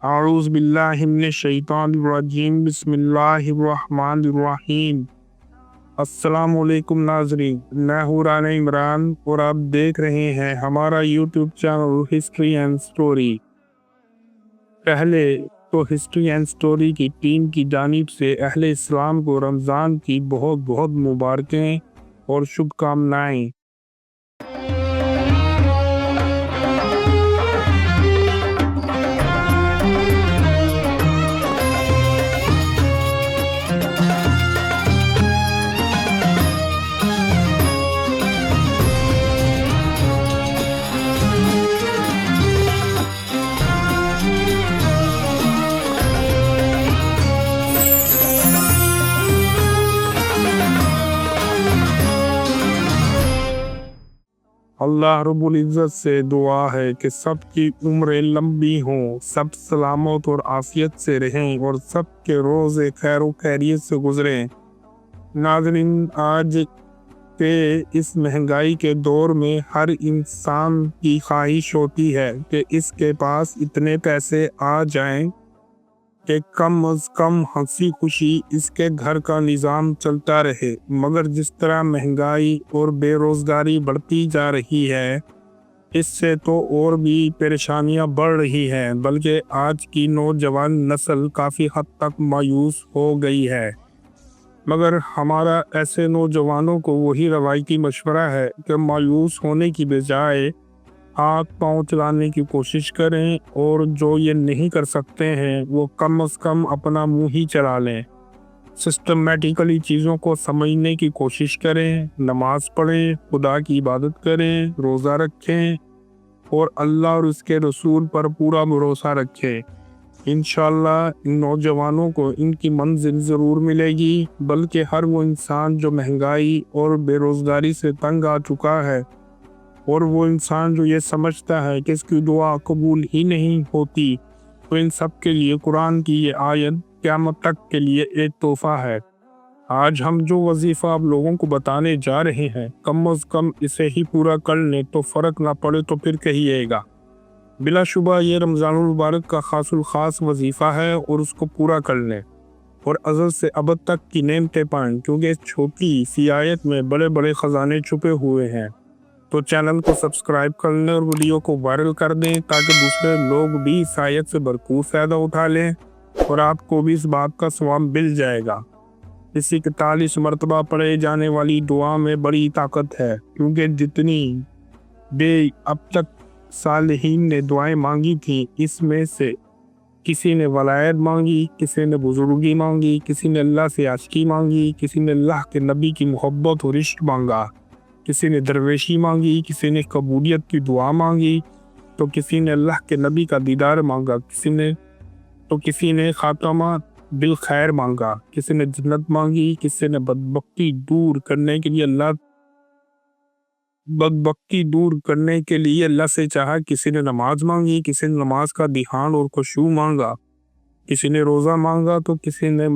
اعوذ باللہ من الشیطان الرجیم بسم اللہ الرحمن الرحیم۔ السلام علیکم ناظرین، میں ہوں رانا عمران اور آپ دیکھ رہے ہیں ہمارا YouTube channel history and story. پہلے تو ہسٹری اینڈ سٹوری کی ٹیم کی جانب سے اہل اسلام کو رمضان کی بہت بہت مبارکیں اور شبھ کامنائیں۔ اللہ رب العزت سے دعا ہے کہ سب کی عمریں لمبی ہوں، سب سلامت اور عافیت سے رہیں اور سب کے روزے خیر و خیریت سے گزریں۔ ناظرین، آج کے اس مہنگائی کے دور میں ہر انسان کی خواہش ہوتی ہے کہ اس کے پاس اتنے پیسے آ جائیں کہ کم از کم ہنسی خوشی اس کے گھر کا نظام چلتا رہے، مگر جس طرح مہنگائی اور بے روزگاری بڑھتی جا رہی ہے اس سے تو اور بھی پریشانیاں بڑھ رہی ہیں، بلکہ آج کی نوجوان نسل کافی حد تک مایوس ہو گئی ہے۔ مگر ہمارا ایسے نوجوانوں کو وہی روایتی مشورہ ہے کہ مایوس ہونے کی بجائے ہاتھ پاؤں چلانے کی کوشش کریں، اور جو یہ نہیں کر سکتے ہیں وہ کم از کم اپنا منہ ہی چلا لیں۔ سسٹمیٹیکلی چیزوں کو سمجھنے کی کوشش کریں، نماز پڑھیں، خدا کی عبادت کریں، روزہ رکھیں اور اللہ اور اس کے رسول پر پورا بھروسہ رکھیں۔ انشاءاللہ ان نوجوانوں کو ان کی منزل ضرور ملے گی، بلکہ ہر وہ انسان جو مہنگائی اور بے روزگاری سے تنگ آ چکا ہے، اور وہ انسان جو یہ سمجھتا ہے کہ اس کی دعا قبول ہی نہیں ہوتی، تو ان سب کے لیے قرآن کی یہ آیت قیامت تک کے لیے ایک تحفہ ہے۔ آج ہم جو وظیفہ آپ لوگوں کو بتانے جا رہے ہیں، کم از کم اسے ہی پورا کر لیں تو فرق نہ پڑے تو پھر کہیے گا۔ بلا شبہ یہ رمضان المبارک کا خاص الخاص وظیفہ ہے اور اس کو پورا کر لیں اور ازل سے ابد تک کی نعمتیں پائیں، کیونکہ اس چھوٹی سی آیت میں بڑے بڑے خزانے چھپے ہوئے ہیں۔ تو چینل کو سبسکرائب کر لیں اور ویڈیو کو وائرل کر دیں تاکہ دوسرے لوگ بھی اس آیت سے بھرپور فائدہ اٹھا لیں اور آپ کو بھی اس بات کا ثواب مل جائے گا۔ اسی 41 مرتبہ پڑھے جانے والی دعا میں بڑی طاقت ہے، کیونکہ جتنی بھی اب تک صالحین نے دعائیں مانگی تھیں، اس میں سے کسی نے ولایت مانگی، کسی نے بزرگی مانگی، کسی نے اللہ سے عاشقی مانگی، کسی نے اللہ کے نبی کی محبت اور عشق مانگا، کسی نے درویشی مانگی، کسی نے قبولیت کی دعا مانگی، تو کسی نے اللہ کے نبی کا دیدار مانگا، کسی نے خاتمہ بالخیر مانگا، کسی نے جنت مانگی، کسی نے بدبختی دور کرنے کے لیے اللہ سے چاہا، کسی نے نماز مانگی، کسی نے نماز کا دھیان اور خشوع مانگا، کسی نے روزہ مانگا، تو کسی نے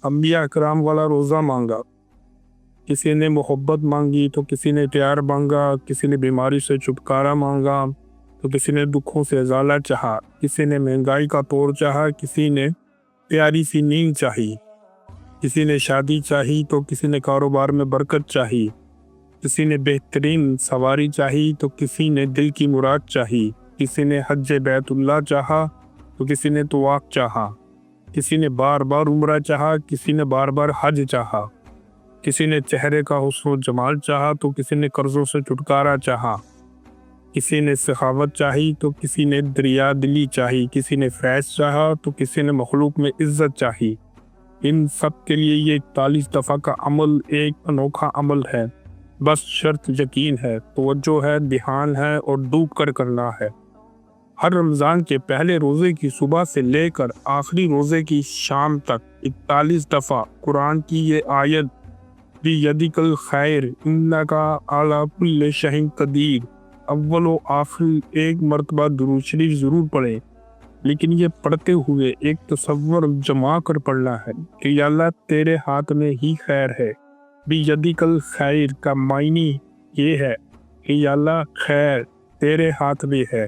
انبیاء کرام والا روزہ مانگا، کسی نے محبت مانگی، تو کسی نے پیار مانگا، کسی نے بیماری سے چھٹکارا مانگا، تو کسی نے دکھوں سے ازالہ چاہا، کسی نے مہنگائی کا توڑ چاہا، کسی نے پیاری سی نیند چاہی، کسی نے شادی چاہی، تو کسی نے کاروبار میں برکت چاہی، کسی نے بہترین سواری چاہی، تو کسی نے دل کی مراد چاہی، کسی نے حج بیت اللہ چاہا، تو کسی نے طواف چاہا، کسی نے بار بار عمرہ چاہا، کسی نے بار بار حج چاہا، کسی نے چہرے کا حسن و جمال چاہا، تو کسی نے قرضوں سے چھٹکارا چاہا، کسی نے سخاوت چاہی، تو کسی نے دریا دلی چاہی، کسی نے فیض چاہا، تو کسی نے مخلوق میں عزت چاہی۔ ان سب کے لیے یہ 41 دفعہ کا عمل ایک انوکھا عمل ہے، بس شرط یقین ہے، توجہ ہے، دھیان ہے اور ڈوب کر کرنا ہے۔ ہر رمضان کے پہلے روزے کی صبح سے لے کر آخری روزے کی شام تک 41 دفعہ قرآن کی یہ آیت بِیَدِکَ الْخَیْرُ اِنَّکَ عَلیٰ کُلِّ شَیْءٍ قدیر اول و آخر ایک مرتبہ درود شریف ضرور پڑھیں، لیکن یہ پڑھتے ہوئے ایک تصور جما کر پڑھنا ہے کہ یا اللہ تیرے ہاتھ میں ہی خیر ہے۔ بِیَدِکَ الْخَیْرُ کا معنی یہ ہے کہ یا اللہ خیر تیرے ہاتھ میں ہے،